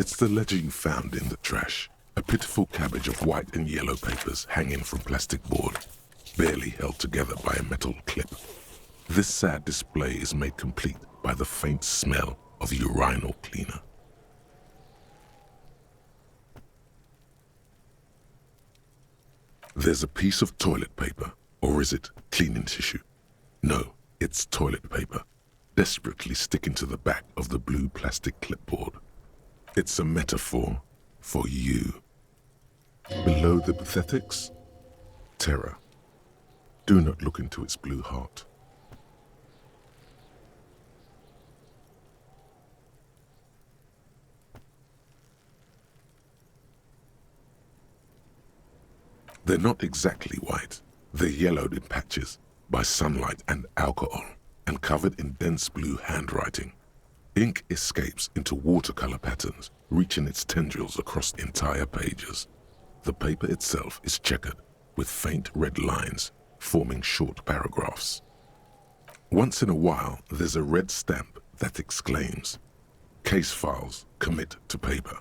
It's the ledger you found in the trash. A pitiful cabbage of white and yellow papers hanging from plastic board, barely held together by a metal clip. This sad display is made complete by the faint smell of urinal cleaner. There's a piece of toilet paper, or is it cleaning tissue? No, it's toilet paper, desperately sticking to the back of the blue plastic clipboard. It's a metaphor for you. Below the pathetics, terror. Do not look into its blue heart. They're not exactly white. They're yellowed in patches by sunlight and alcohol and covered in dense blue handwriting. Ink escapes into watercolor patterns, reaching its tendrils across entire pages. The paper itself is checkered with faint red lines forming short paragraphs. Once in a while, there's a red stamp that exclaims, "Case files commit to paper."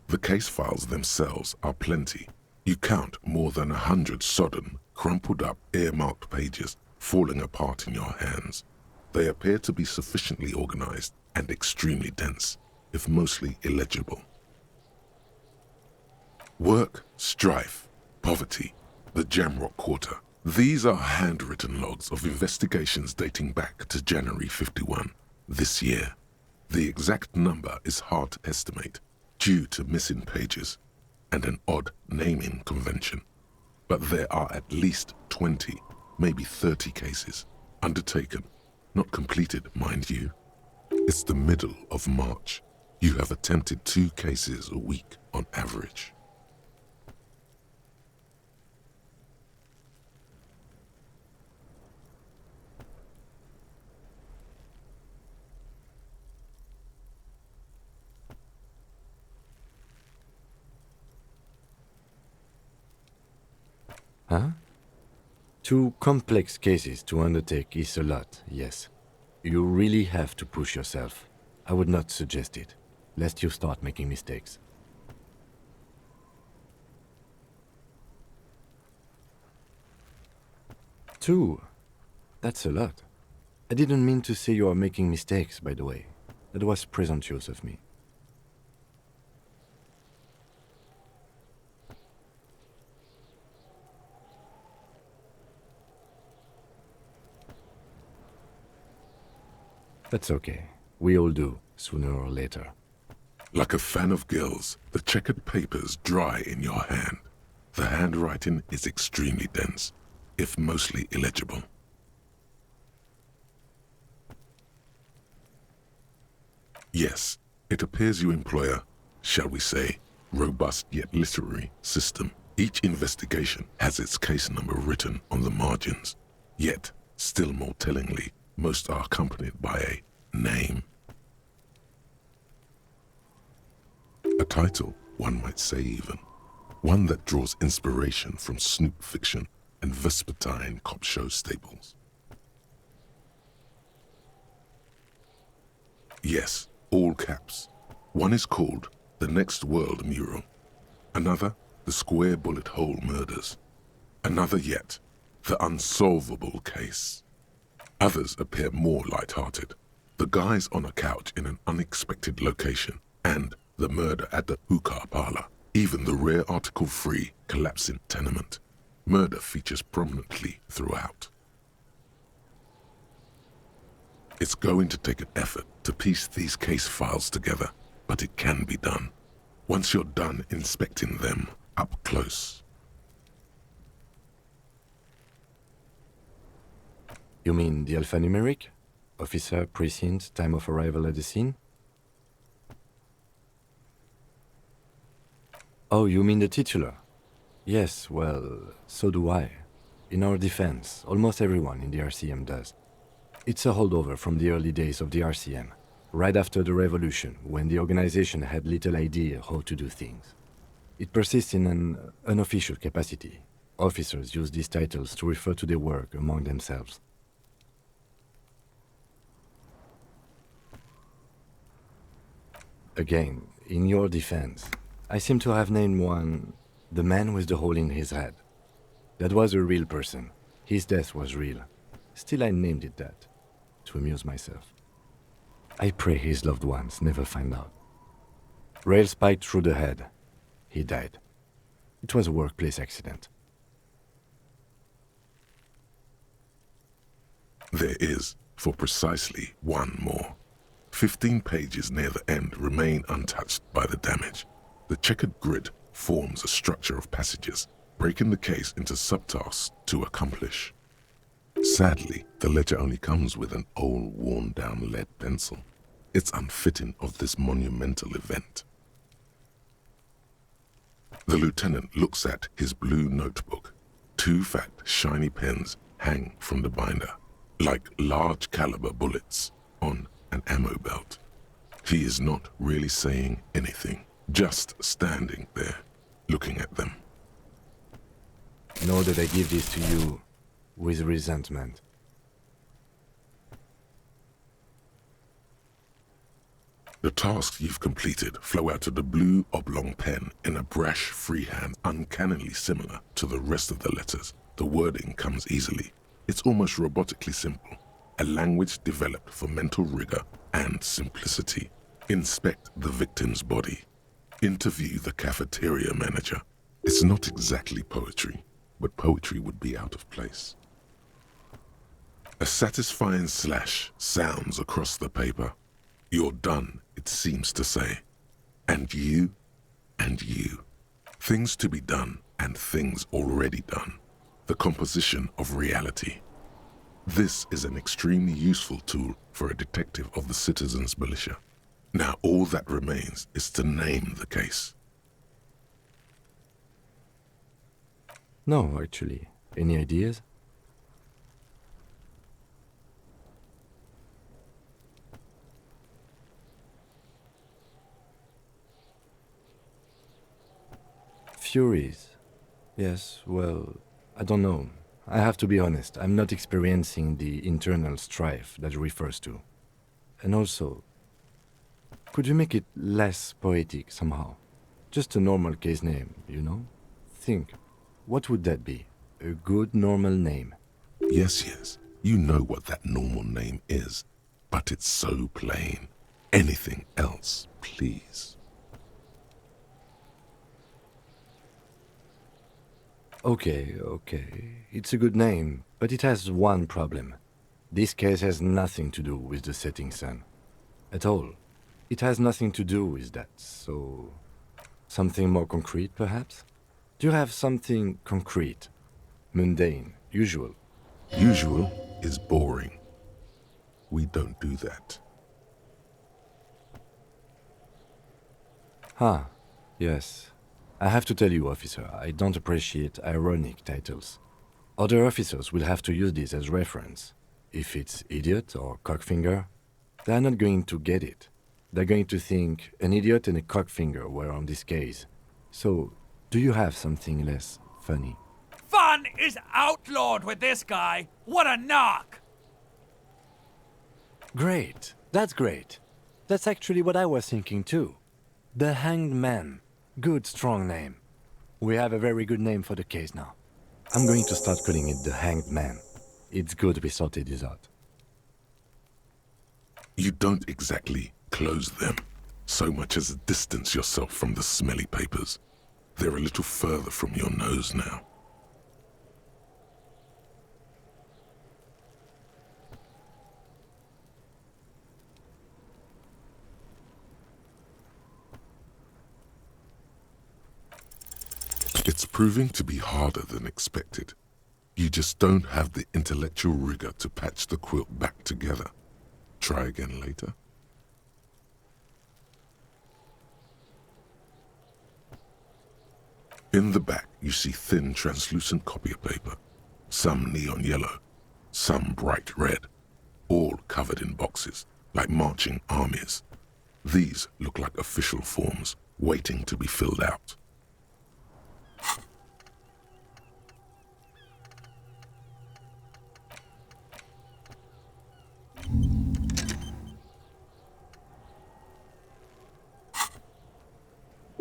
The case files themselves are plenty. You count more than 100 sodden, crumpled up, earmarked pages falling apart in your hands. They appear to be sufficiently organized and extremely dense, if mostly illegible. Work, strife, poverty, the Jamrock Quarter. These are handwritten logs of investigations dating back to January 51, this year. The exact number is hard to estimate due to missing pages and an odd naming convention. But there are at least 20, maybe 30 cases undertaken, not completed, mind you. It's the middle of March. You have attempted 2 cases a week on average. Huh? 2 complex cases to undertake is a lot, yes. You really have to push yourself. I would not suggest it, lest you start making mistakes. Two? That's a lot. I didn't mean to say you are making mistakes, by the way. That was presumptuous of me. That's okay. We all do, sooner or later. Like a fan of gills, the checkered papers dry in your hand. The handwriting is extremely dense, if mostly illegible. Yes, it appears you employ a, shall we say, robust yet literary system. Each investigation has its case number written on the margins. Yet, still more tellingly, most are accompanied by a name. A title, one might say even. One that draws inspiration from snoop fiction and vespertine cop show staples. Yes, all caps. One is called The Next World Mural. Another, The Square Bullet Hole Murders. Another yet, The Unsolvable Case. Others appear more light-hearted. The guys on a couch in an unexpected location, and the murder at the hookah parlor. Even the rare article-free collapsing tenement. Murder features prominently throughout. It's going to take an effort to piece these case files together, but it can be done. Once you're done inspecting them up close. You mean the alphanumeric? Officer, precinct, time of arrival at the scene? Oh, you mean the titular? Yes, well, so do I. In our defense, almost everyone in the RCM does. It's a holdover from the early days of the RCM, right after the revolution, when the organization had little idea how to do things. It persists in an unofficial capacity. Officers use these titles to refer to their work among themselves. Again, in your defense, I seem to have named one the man with the hole in his head. That was a real person. His death was real. Still, I named it that, to amuse myself. I pray his loved ones never find out. Rail spiked through the head. He died. It was a workplace accident. There is, for precisely one more. 15 pages near the end remain untouched by the damage. The checkered grid forms a structure of passages, breaking the case into subtasks to accomplish. Sadly, the ledger only comes with an old, worn-down lead pencil. It's unfitting of this monumental event. The lieutenant looks at his blue notebook. 2 fat, shiny pens hang from the binder, like large caliber bullets on an ammo belt. He is not really saying anything, just standing there, looking at them. Know that I give this to you with resentment. The tasks you've completed flow out of the blue oblong pen in a brash freehand uncannily similar to the rest of the letters. The wording comes easily. It's almost robotically simple, a language developed for mental rigor and simplicity. Inspect the victim's body. Interview the cafeteria manager. It's not exactly poetry, but poetry would be out of place. A satisfying slash sounds across the paper. You're done, it seems to say. And you, and you. Things to be done and things already done. The composition of reality. This is an extremely useful tool for a detective of the citizens' militia. Now all that remains is to name the case. No, actually. Any ideas? Furies. Yes, well, I don't know. I have to be honest, I'm not experiencing the internal strife that refers to. And also, could you make it less poetic somehow? Just a normal case name, you know? Think, what would that be? A good normal name. Yes, you know what that normal name is, but it's so plain. Anything else, please. Okay. It's a good name, but it has one problem. This case has nothing to do with the setting sun. At all. It has nothing to do with that, so... something more concrete, perhaps? Do you have something concrete? Mundane, usual? Usual is boring. We don't do that. Yes. I have to tell you, officer, I don't appreciate ironic titles. Other officers will have to use this as reference. If it's idiot or cockfinger, they're not going to get it. They're going to think an idiot and a cockfinger were on this case. So, do you have something less funny? Fun is outlawed with this guy. What a knock! Great. That's great. That's actually what I was thinking too. The Hanged Man. Good, strong name. We have a very good name for the case now. I'm going to start calling it the Hanged Man. It's good we sorted this out. You don't exactly close them, so much as distance yourself from the smelly papers. They're a little further from your nose now. It's proving to be harder than expected. You just don't have the intellectual rigor to patch the quilt back together. Try again later. In the back, you see thin, translucent copier paper. Some neon yellow, some bright red, all covered in boxes, like marching armies. These look like official forms, waiting to be filled out.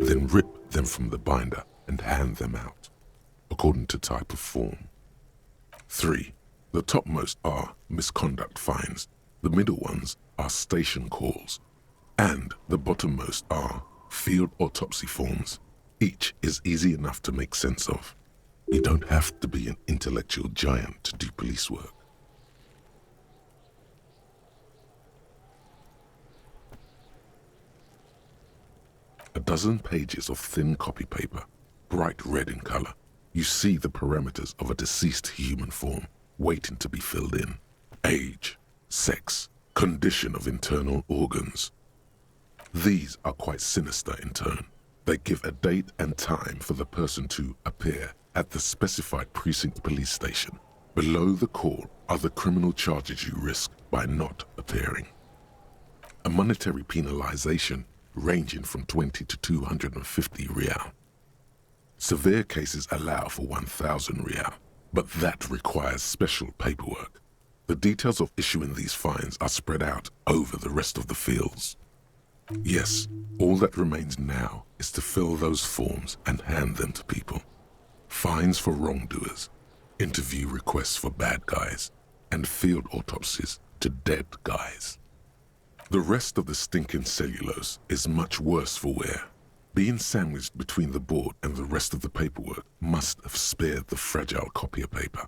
then rip them from the binder and hand them out, according to type of form. 3. The topmost are misconduct fines, the middle ones are station calls, and the bottommost are field autopsy forms. Each is easy enough to make sense of. You don't have to be an intellectual giant to do police work. A dozen pages of thin copy paper, bright red in color. You see the parameters of a deceased human form waiting to be filled in. Age, sex, condition of internal organs. These are quite sinister in turn. They give a date and time for the person to appear at the specified precinct police station. Below the call are the criminal charges you risk by not appearing. A monetary penalization ranging from 20 to 250 real. Severe cases allow for 1,000 real, but that requires special paperwork. The details of issuing these fines are spread out over the rest of the fields. Yes, all that remains now is to fill those forms and hand them to people. Fines for wrongdoers, interview requests for bad guys, and field autopsies to dead guys. The rest of the stinking cellulose is much worse for wear. Being sandwiched between the board and the rest of the paperwork must have spared the fragile copier paper.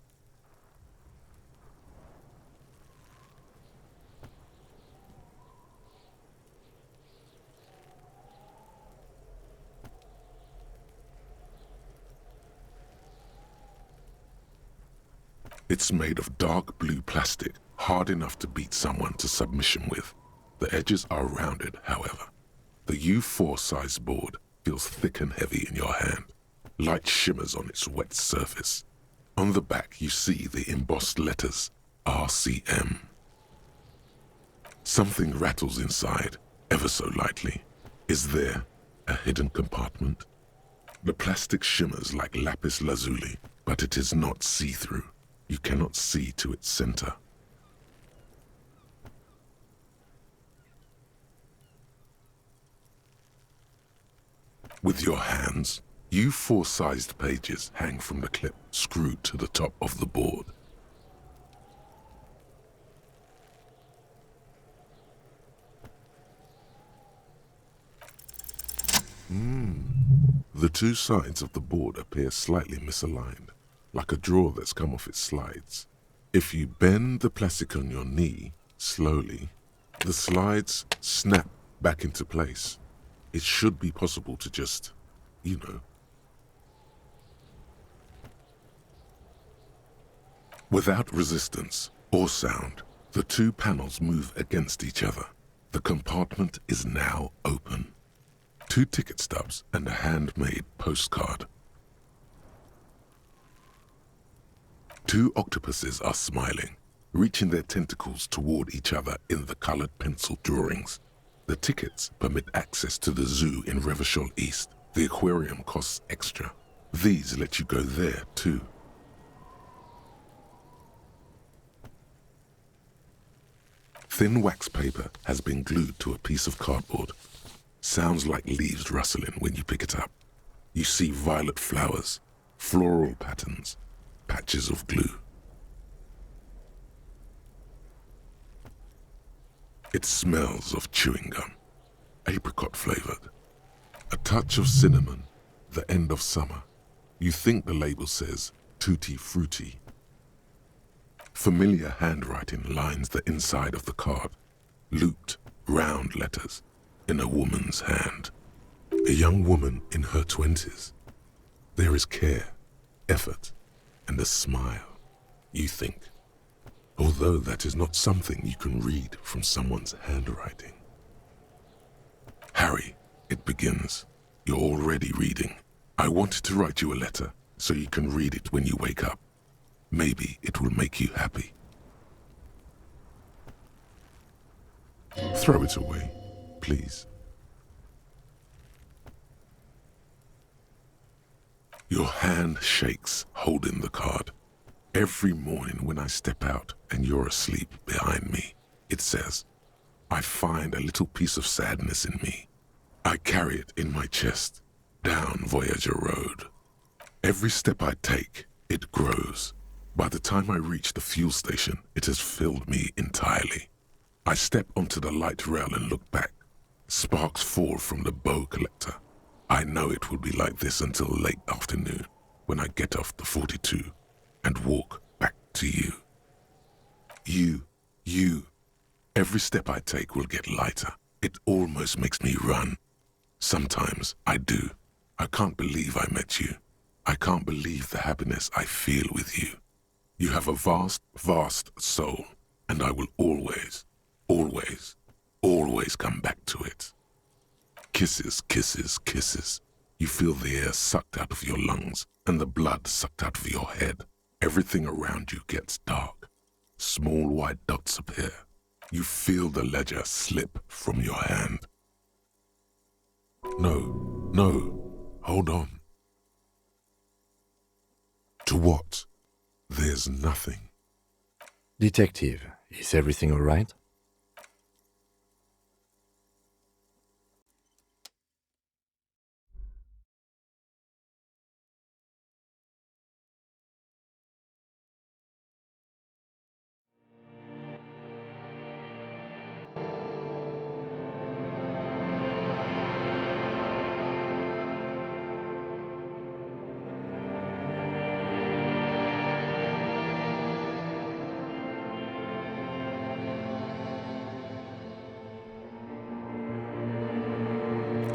It's made of dark blue plastic, hard enough to beat someone to submission with. The edges are rounded, however. The U4 size board feels thick and heavy in your hand. Light shimmers on its wet surface. On the back you see the embossed letters, RCM. Something rattles inside, ever so lightly. Is there a hidden compartment? The plastic shimmers like lapis lazuli, but it is not see-through. You cannot see to its center. With your hands, U4-sized pages hang from the clip screwed to the top of the board. The two sides of the board appear slightly misaligned, like a drawer that's come off its slides. If you bend the plastic on your knee slowly, the slides snap back into place. It should be possible to just, Without resistance or sound, the two panels move against each other. The compartment is now open. 2 ticket stubs and a handmade postcard. 2 octopuses are smiling, reaching their tentacles toward each other in the colored pencil drawings. The tickets permit access to the zoo in Revachol East. The aquarium costs extra. These let you go there too. Thin wax paper has been glued to a piece of cardboard. Sounds like leaves rustling when you pick it up. You see violet flowers, floral patterns, patches of glue. It smells of chewing gum, apricot flavored. A touch of cinnamon, the end of summer. You think the label says tutti frutti. Familiar handwriting lines the inside of the card, looped, round letters in a woman's hand. A young woman in her 20s. There is care, effort, and a smile, you think. Although that is not something you can read from someone's handwriting. Harry, it begins. You're already reading. I wanted to write you a letter so you can read it when you wake up. Maybe it will make you happy. Throw it away, please. Your hand shakes holding the card. Every morning when I step out and you're asleep behind me, it says, I find a little piece of sadness in me. I carry it in my chest down Voyager Road. Every step I take, it grows. By the time I reach the fuel station, it has filled me entirely. I step onto the light rail and look back. Sparks fall from the bow collector. I know it will be like this until late afternoon, when I get off the 42 and walk back to you. You. Every step I take will get lighter. It almost makes me run. Sometimes I do. I can't believe I met you. I can't believe the happiness I feel with you. You have a vast, vast soul, and I will always, always, always come back to it. Kisses, kisses, kisses. You feel the air sucked out of your lungs and the blood sucked out of your head. Everything around you gets dark. Small white dots appear. You feel the ledger slip from your hand. No, hold on. To what? There's nothing. Detective, is everything all right?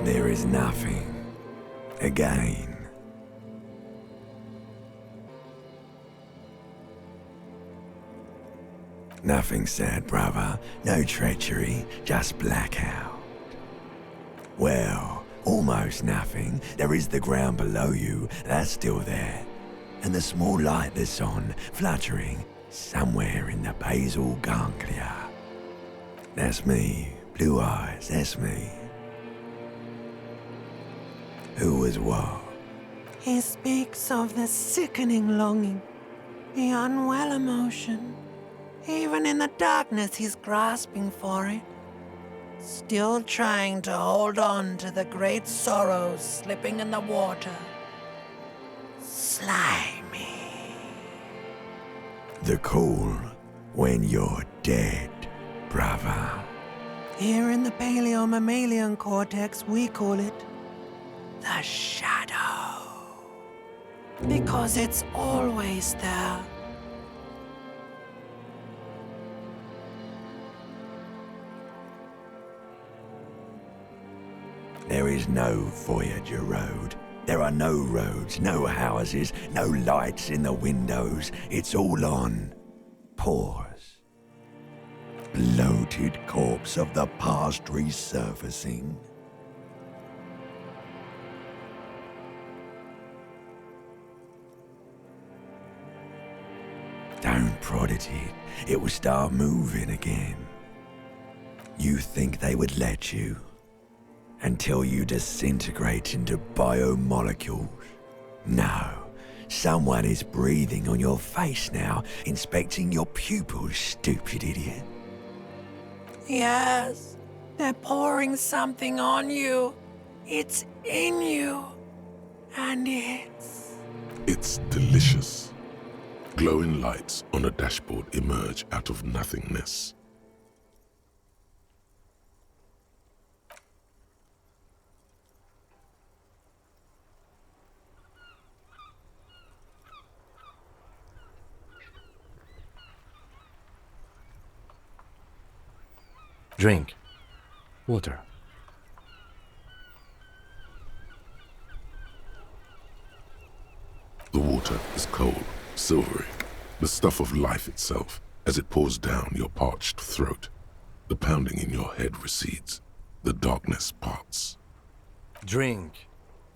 There is nothing. Again. Nothing sad, brother. No treachery, just blackout. Well, almost nothing. There is the ground below you, that's still there. And the small light that's on, fluttering, somewhere in the basal ganglia. That's me. Blue eyes, that's me. Who was what? He speaks of the sickening longing, the unwell emotion. Even in the darkness, he's grasping for it. Still trying to hold on to the great sorrows slipping in the water. Slimy. The call when you're dead, brother. Here in the paleo-mammalian cortex, we call it the shadow. Because it's always there. There is no Voyager Road. There are no roads, no houses, no lights in the windows. It's all on pause. Bloated corpse of the past resurfacing. Don't prod at it. It will start moving again. You think they would let you? Until you disintegrate into biomolecules? No. Someone is breathing on your face now, inspecting your pupils, stupid idiot. Yes, they're pouring something on you. It's in you. And It's delicious. Glowing lights on a dashboard emerge out of nothingness. Drink. Water. The water is cold, silvery, the stuff of life itself as it pours down your parched throat. The pounding in your head recedes. The darkness parts. Drink.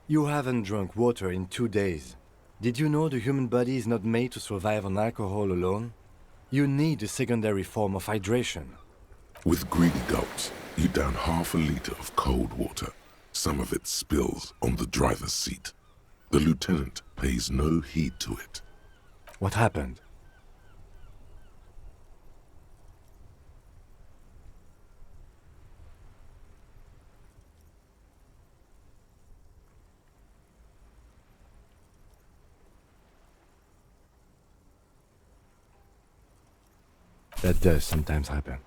You haven't drunk water in 2 days. Did you know the human body is not made to survive on alcohol alone? You need a secondary form of hydration. With greedy gulps, you down half a liter of cold water. Some of it spills on the driver's seat. The lieutenant pays no heed to it. What happened? That does sometimes happen.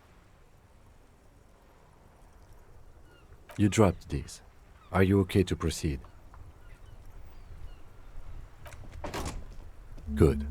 You dropped these. Are you okay to proceed? Good.